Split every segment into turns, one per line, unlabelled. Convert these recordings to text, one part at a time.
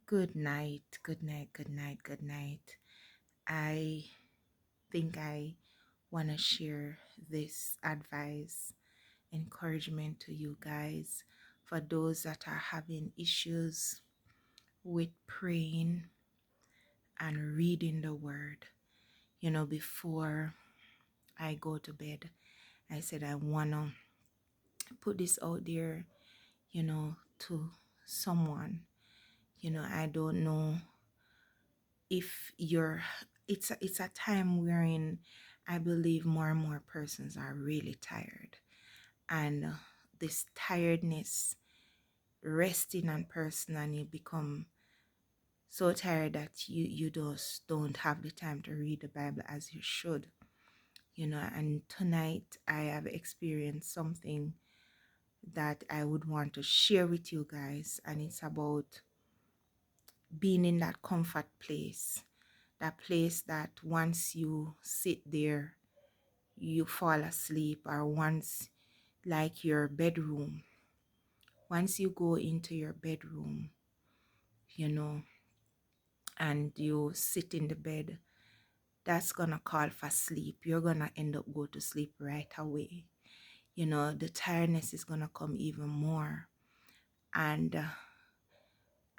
Good night, good night, good night, good night. I think I want to share this advice, encouragement to you guys for those that are having issues with praying and reading the word. Before I go to bed, I said I want to put this out there, to someone. I don't know if you're it's a time wherein I believe more and more persons are really tired, and this tiredness resting on person, and you become so tired that you just don't have the time to read the Bible as you should. And tonight I have experienced something that I would want to share with you guys, and it's about being in that comfort place, that place that once you sit there, you fall asleep, or once, like your bedroom, once you go into your bedroom, you know, and you sit in the bed, that's gonna call for sleep. You're gonna end up go to sleep right away. The tiredness is gonna come even more. And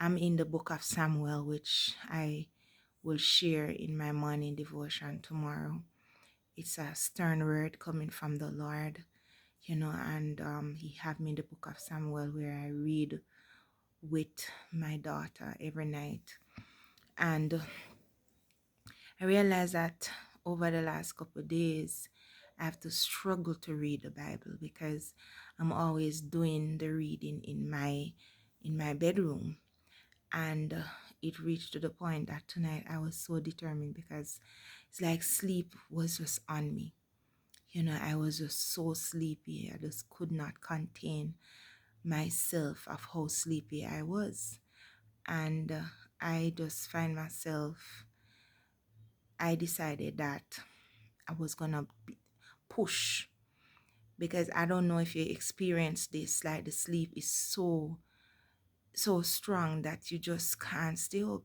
I'm in the book of Samuel, which I will share in my morning devotion tomorrow. It's a stern word coming from the Lord, and he had me in the book of Samuel where I read with my daughter every night. And I realized that over the last couple of days, I have to struggle to read the Bible because I'm always doing the reading in my bedroom. And it reached to the point that tonight I was so determined because it's like sleep was just on me. I was just so sleepy. I just could not contain myself of how sleepy I was. And I just find myself, I decided that I was going to push, because I don't know if you experience this, like the sleep is so strong that you just can't stay up.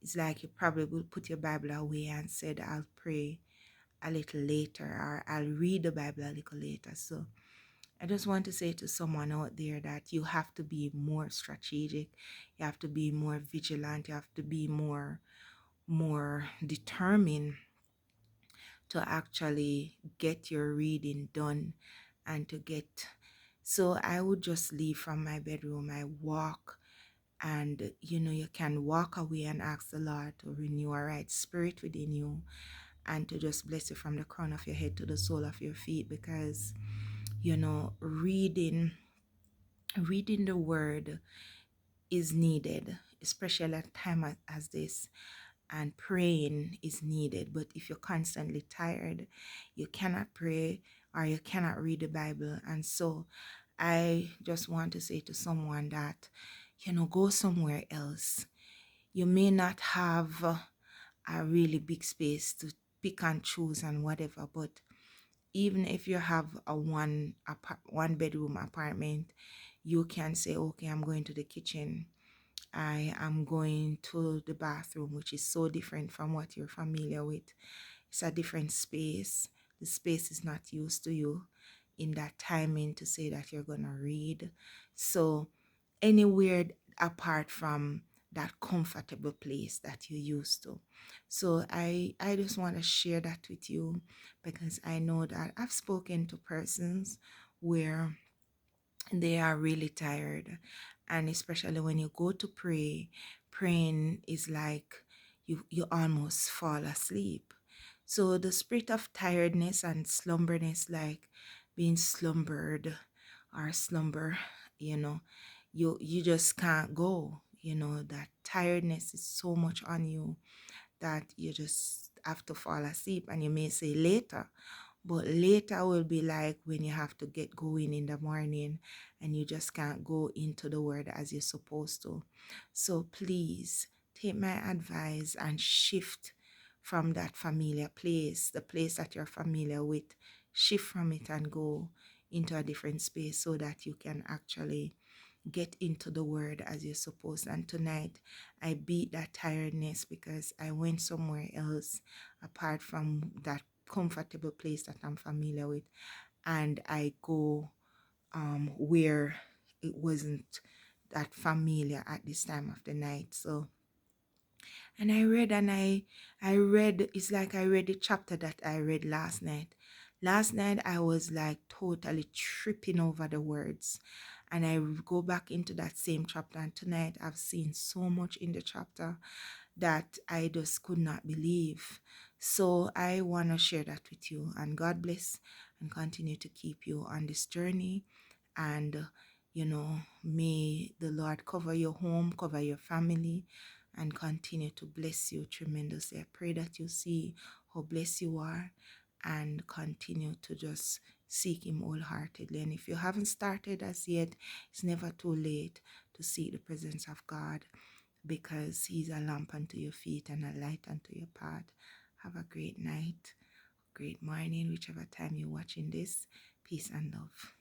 It's like you probably will put your Bible away and said, I'll pray a little later, or I'll read the Bible a little later. So I just want to say to someone out there that you have to be more strategic, you have to be more vigilant, you have to be more determined to actually get your reading done and to get. So I would just leave from my bedroom, I walk, and you can walk away and ask the Lord to renew a right spirit within you, and to just bless you from the crown of your head to the sole of your feet, because reading the word is needed, especially at a time as this, and praying is needed. But if you're constantly tired, you cannot pray or you cannot read the Bible. And so I just want to say to someone that, go somewhere else. You may not have a really big space to pick and choose and whatever, but even if you have a one bedroom apartment, you can say, okay, I'm going to the kitchen, I am going to the bathroom, which is so different from what you're familiar with. It's a different space. The space is not used to you in that timing to say that you're going to read. So anywhere apart from that comfortable place that you used to. So I just want to share that with you, because I know that I've spoken to persons where they are really tired, and especially when you go to pray, praying is like you almost fall asleep. So the spirit of tiredness and slumberness, like being slumbered or slumber, you just can't go. That tiredness is so much on you that you just have to fall asleep, and you may say later, but later will be like when you have to get going in the morning and you just can't go into the word as you're supposed to. So please take my advice and shift from that familiar place, the place that you're familiar with. Shift from it and go into a different space so that you can actually get into the word as you're supposed. And tonight I beat that tiredness because I went somewhere else apart from that comfortable place that I'm familiar with, and I go where it wasn't that familiar at this time of the night. So, and I read, it's like I read the chapter that I read last night. Last night I was like totally tripping over the words, and I go back into that same chapter, and tonight I've seen so much in the chapter that I just could not believe. So I want to share that with you, and God bless and continue to keep you on this journey. And may the Lord cover your home, cover your family, and continue to bless you tremendously. I pray that you see how blessed you are and continue to just seek Him wholeheartedly. And if you haven't started as yet, it's never too late to seek the presence of God, because He's a lamp unto your feet and a light unto your path. Have a great night, great morning, whichever time you're watching this. Peace and love.